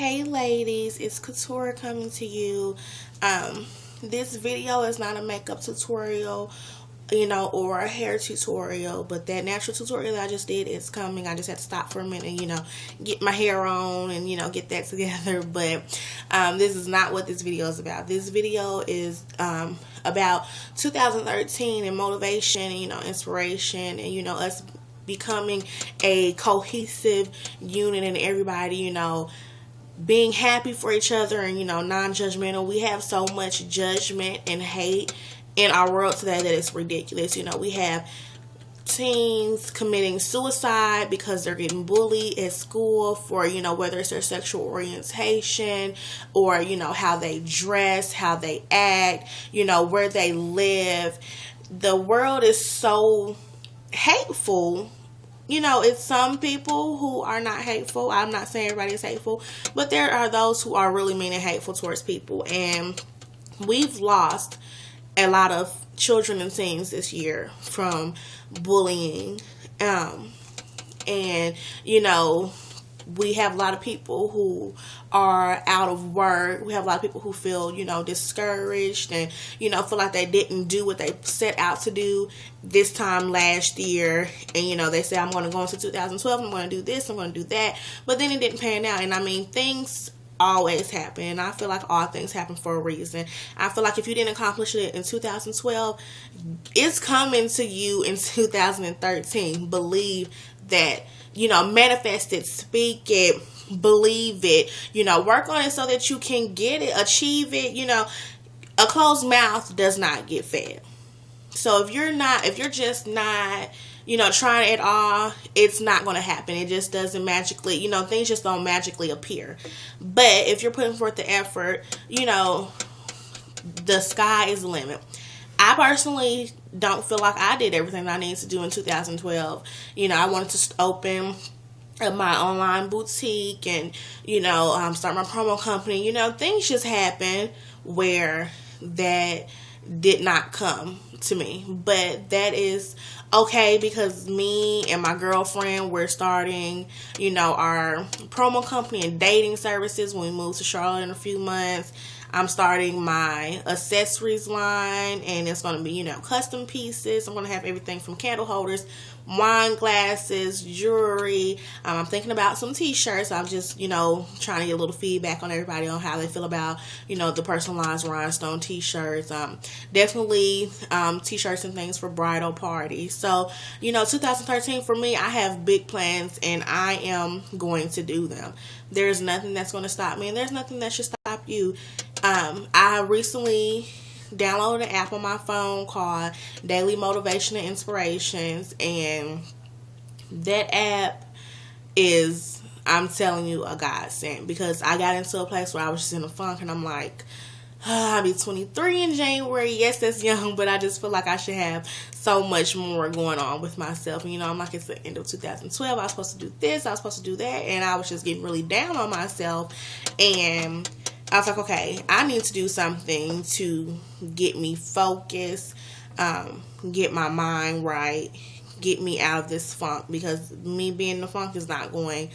Hey ladies, it's Couture coming to you. This video is not a makeup tutorial, or a hair tutorial, but that natural tutorial that I just did is coming. I just had to stop for a minute, get my hair on and, get that together. But this is not what this video is about. This video is about 2013 and motivation, inspiration, and, us becoming a cohesive unit and everybody, being happy for each other and, non-judgmental. We have so much judgment and hate in our world today that it's ridiculous. We have teens committing suicide because they're getting bullied at school for, whether it's their sexual orientation or, how they dress, how they act, where they live. The world is so hateful. It's some people who are not hateful. I'm not saying everybody is hateful, but there are those who are really mean and hateful towards people. And we've lost a lot of children and teens this year from bullying. And, we have a lot of people who are out of work. We have a lot of people who feel, discouraged and, feel like they didn't do what they set out to do this time last year. And, they say, I'm going to go into 2012. I'm going to do this. I'm going to do that. But then it didn't pan out. And things always happen. And I feel like all things happen for a reason. I feel like if you didn't accomplish it in 2012, it's coming to you in 2013. Believe that. Manifest it, speak it, believe it, work on it so that you can get it, achieve it. A closed mouth does not get fed. So if you're just not, trying at all, it's not going to happen. It just doesn't magically, things just don't magically appear. But if you're putting forth the effort, the sky is the limit. I personally don't feel like I did everything I needed to do in 2012. I wanted to open my online boutique and, start my promo company. Things just happened where that did not come to me. But that is okay because me and my girlfriend, we're starting, our promo company and dating services when we move to Charlotte in a few months. I'm starting my accessories line, and it's going to be, custom pieces. I'm going to have everything from candle holders, wine glasses, jewelry. I'm thinking about some t-shirts. I'm just, trying to get a little feedback on everybody on how they feel about, the personalized rhinestone t-shirts. Definitely t-shirts and things for bridal parties. So, 2013 for me, I have big plans, and I am going to do them. There's nothing that's going to stop me, and there's nothing that should stop you. I recently downloaded an app on my phone called Daily Motivation and Inspirations, and that app is, I'm telling you, a godsend, because I got into a place where I was just in a funk, and I'm like, I'll be 23 in January. Yes, that's young, but I just feel like I should have so much more going on with myself. I'm like, it's the end of 2012. I was supposed to do this. I was supposed to do that. And I was just getting really down on myself. And I was like, okay, I need to do something to get me focused, get my mind right, get me out of this funk, because me being in the funk is not going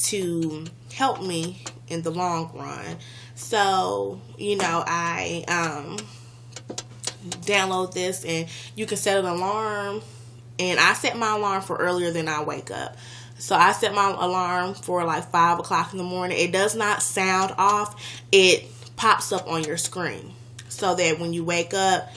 to help me in the long run. So, I download this, and you can set an alarm, and I set my alarm for earlier than I wake up. So I set my alarm for like 5 o'clock in the morning. It does not sound off. It pops up on your screen, so that when you wake up,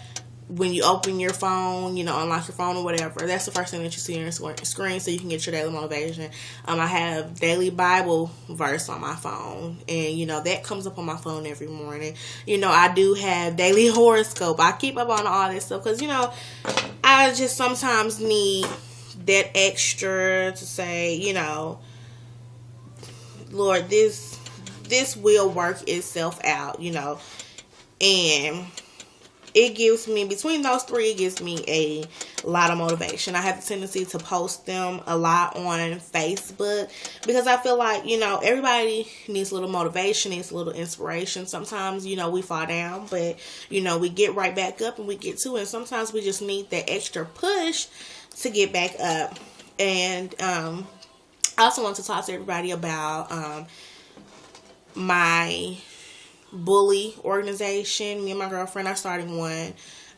when you open your phone, unlock your phone or whatever, that's the first thing that you see on your screen, so you can get your daily motivation. I have daily Bible verse on my phone, and, that comes up on my phone every morning. I do have daily horoscope. I keep up on all this stuff because, I just sometimes need that extra to say, Lord, this will work itself out, and it gives me, between those three, it gives me a lot of motivation. I have the tendency to post them a lot on Facebook because I feel like, everybody needs a little motivation, needs a little inspiration. Sometimes, we fall down, but, we get right back up and we get to it. And sometimes we just need that extra push to get back up. And I also want to talk to everybody about my bully organization. Me and my girlfriend are starting one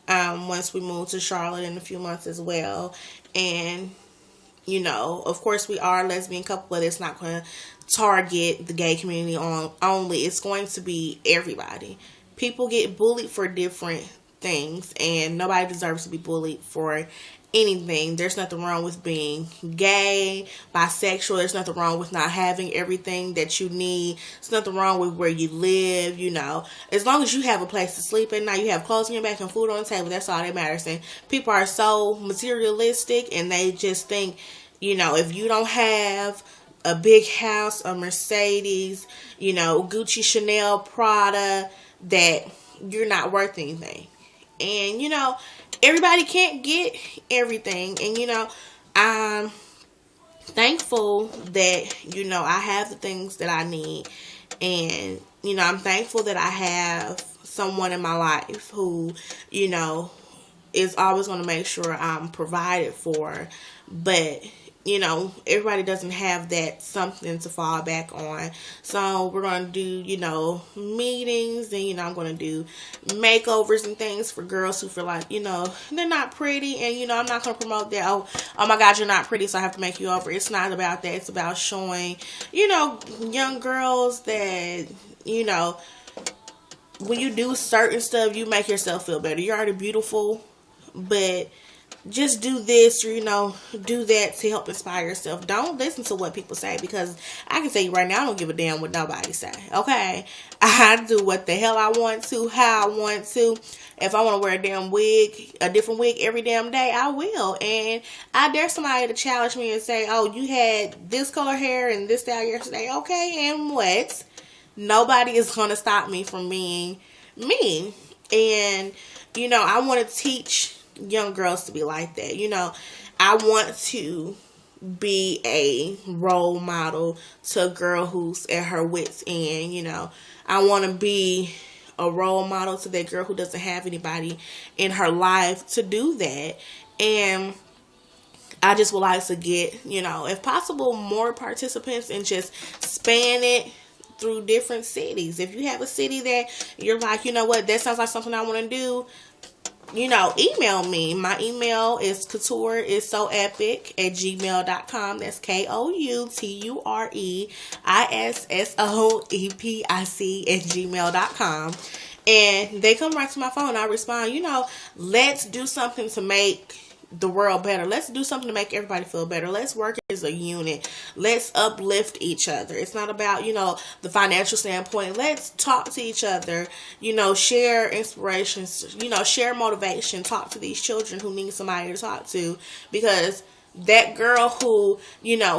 once we move to Charlotte in a few months as well. And of course, we are a lesbian couple, but it's not going to target the gay community only. It's going to be everybody. People get bullied for different things, and nobody deserves to be bullied for anything. There's nothing wrong with being gay, bisexual. There's nothing wrong with not having everything that you need. There's nothing wrong with where you live, As long as you have a place to sleep at night, you have clothes on your back and food on the table, that's all that matters. And people are so materialistic, and they just think, if you don't have a big house, a Mercedes, Gucci, Chanel, Prada, that you're not worth anything. And, everybody can't get everything. And, I'm thankful that, I have the things that I need. And, I'm thankful that I have someone in my life who, is always going to make sure I'm provided for. But, everybody doesn't have that something to fall back on. So we're going to do, meetings, and, I'm going to do makeovers and things for girls who feel like, they're not pretty. And, I'm not going to promote that. Oh my God, you're not pretty, so I have to make you over. It's not about that. It's about showing, young girls that, when you do certain stuff, you make yourself feel better. You're already beautiful, but just do this or, do that to help inspire yourself. Don't listen to what people say, because I can tell you right now, I don't give a damn what nobody say. Okay? I do what the hell I want to, how I want to. If I want to wear a damn wig, a different wig every damn day, I will. And I dare somebody to challenge me and say, oh, you had this color hair and this style yesterday. Okay, and what? Nobody is going to stop me from being me. And, I want to teach young girls to be like that. I want to be a role model to a girl who's at her wit's end. I want to be a role model to that girl who doesn't have anybody in her life to do that. And I just would like to get, if possible, more participants, and just span it through different cities. If you have a city that you're like, that sounds like something I want to do, email me. My email is coutureisoepic@gmail.com. That's KOUTUREISSOEPIC@gmail.com. And they come right to my phone. I respond, let's do something to make the world better. Let's do something to make everybody feel better. Let's work as a unit. Let's uplift each other. It's not about, the financial standpoint. Let's talk to each other, share inspirations, share motivation, talk to these children who need somebody to talk to. Because that girl who,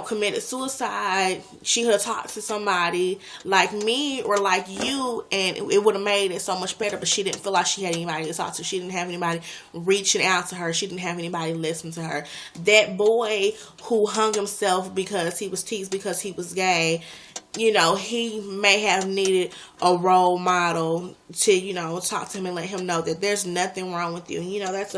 committed suicide, she could have talked to somebody like me or like you, and it would have made it so much better. But she didn't feel like she had anybody to talk to. She didn't have anybody reaching out to her. She didn't have anybody listening to her. That boy who hung himself because he was teased because he was gay, he may have needed a role model to, talk to him and let him know that there's nothing wrong with you. That's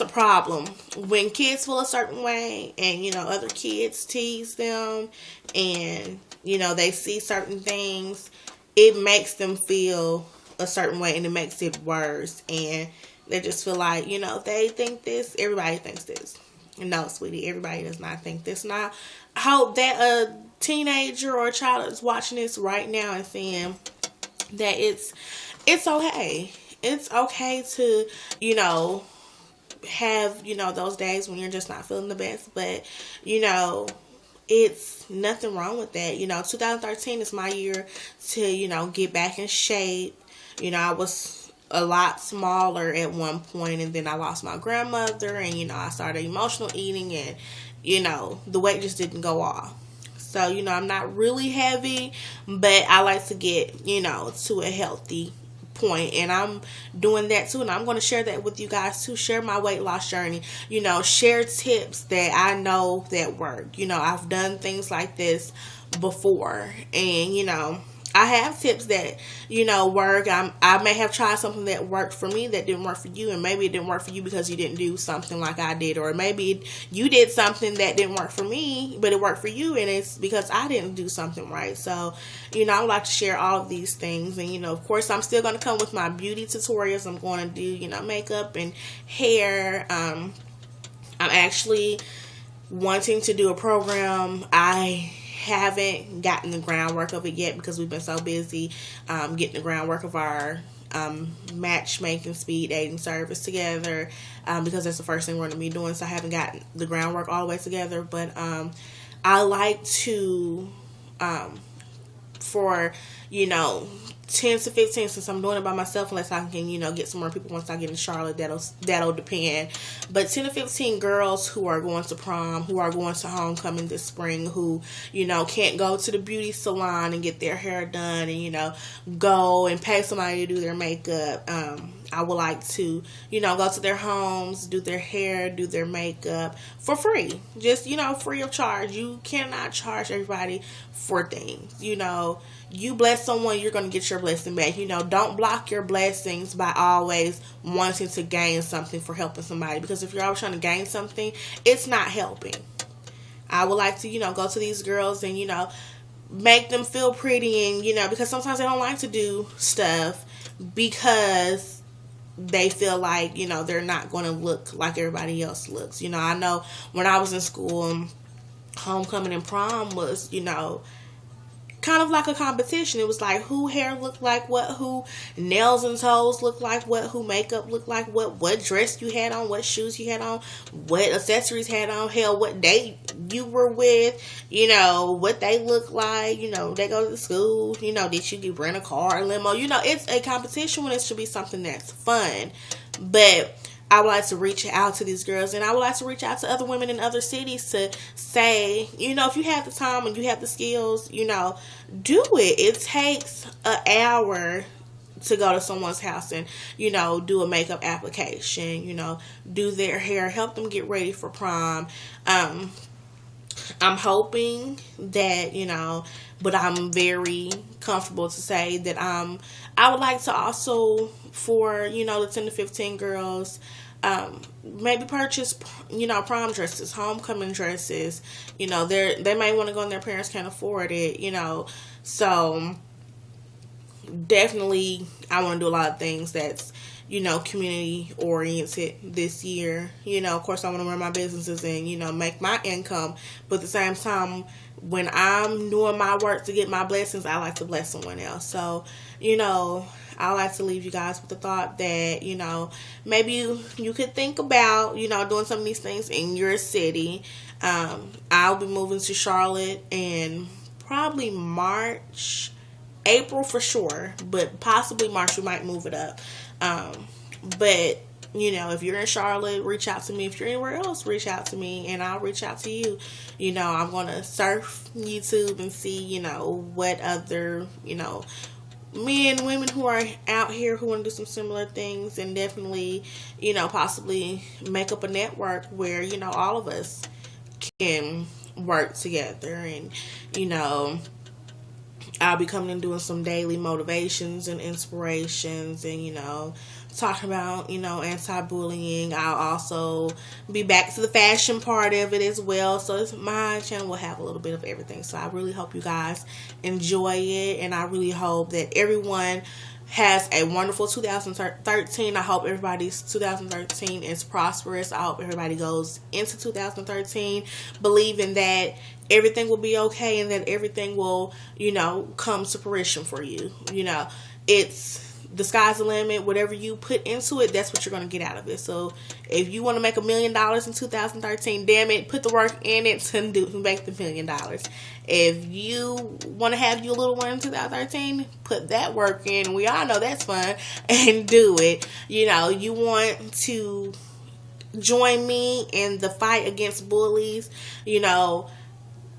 a problem. When kids feel a certain way and, other kids tease them and, they see certain things, it makes them feel a certain way, and it makes it worse. And they just feel like, they think this, everybody thinks this. No, sweetie, everybody does not think this. And I hope that a teenager or a child is watching this right now and saying that it's okay. It's okay to, have, those days when you're just not feeling the best. But, it's nothing wrong with that. 2013 is my year to, get back in shape. I was a lot smaller at one point, and then I lost my grandmother, and I started emotional eating, and the weight just didn't go off. So I'm not really heavy, but I like to get to a healthy point, and I'm doing that too, and I'm going to share that with you guys too. Share my weight loss journey, share tips that I know that work. I've done things like this before, and I have tips that, work. I may have tried something that worked for me that didn't work for you, and maybe it didn't work for you because you didn't do something like I did, or maybe you did something that didn't work for me, but it worked for you, and it's because I didn't do something right. So, I would like to share all of these things, and, of course, I'm still going to come with my beauty tutorials. I'm going to do, makeup and hair. I'm actually wanting to do a program. I haven't gotten the groundwork of it yet because we've been so busy getting the groundwork of our matchmaking speed dating service together, because that's the first thing we're going to be doing. So I haven't gotten the groundwork all the way together, but I like to for 10 to 15, since I'm doing it by myself, unless I can, get some more people once I get in Charlotte, that'll depend. But 10 to 15 girls who are going to prom, who are going to homecoming this spring, who, can't go to the beauty salon and get their hair done and, go and pay somebody to do their makeup. I would like to, go to their homes, do their hair, do their makeup for free. Just, free of charge. You cannot charge everybody for things. You bless someone, you're going to get your blessing back. Don't block your blessings by always wanting to gain something for helping somebody. Because if you're always trying to gain something, it's not helping. I would like to, go to these girls and, make them feel pretty and, because sometimes they don't like to do stuff because they feel like, they're not going to look like everybody else looks. I know when I was in school, homecoming and prom was, kind of like a competition. It was like who hair looked like what, who nails and toes looked like what, who makeup looked like what dress you had on, what shoes you had on, what accessories had on, hell, what date you were with, what they look like, they go to school, did you rent a car, a limo, it's a competition when it should be something that's fun. But I would like to reach out to these girls, and I would like to reach out to other women in other cities to say, if you have the time and you have the skills, do it. It takes an hour to go to someone's house and, do a makeup application, do their hair, help them get ready for prom. I'm hoping that, but I'm very comfortable to say that I would like to also, for, the 10 to 15 girls, maybe purchase, prom dresses, homecoming dresses. They may want to go and their parents can't afford it, So definitely I want to do a lot of things that's, community oriented this year. Of course I want to run my businesses and, make my income. But at the same time, when I'm doing my work to get my blessings, I like to bless someone else. So, I like to leave you guys with the thought that, maybe you could think about, doing some of these things in your city. I'll be moving to Charlotte in probably March, April for sure, but possibly March we might move it up. But if you're in Charlotte, reach out to me. If you're anywhere else, reach out to me and I'll reach out to you. I'm going to surf YouTube and see, what other, men and women who are out here who want to do some similar things, and definitely, possibly make up a network where, all of us can work together. And, I'll be coming and doing some daily motivations and inspirations and, talking about, anti-bullying. I'll also be back to the fashion part of it as well. So my channel will have a little bit of everything. So I really hope you guys enjoy it. And I really hope that everyone has a wonderful 2013. I hope everybody's 2013 is prosperous. I hope everybody goes into 2013 believing that everything will be okay and that everything will, come to fruition for you. It's the sky's the limit. Whatever you put into it, that's what you're going to get out of it. So if you want to make $1 million in 2013, damn it, put the work in it to make the $1 million. If you want to have your little one in 2013, put that work in. We all know that's fun, and do it. You want to join me in the fight against bullies,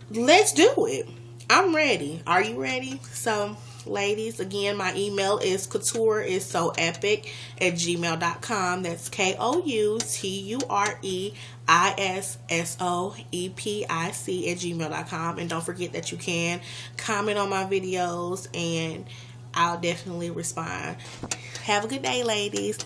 let's do it. I'm ready. Are you ready? So ladies, again, my email is coutureisoepic@gmail.com. That's KOUTUREISSOEPIC@gmail.com. And don't forget that you can comment on my videos and I'll definitely respond. Have a good day, ladies.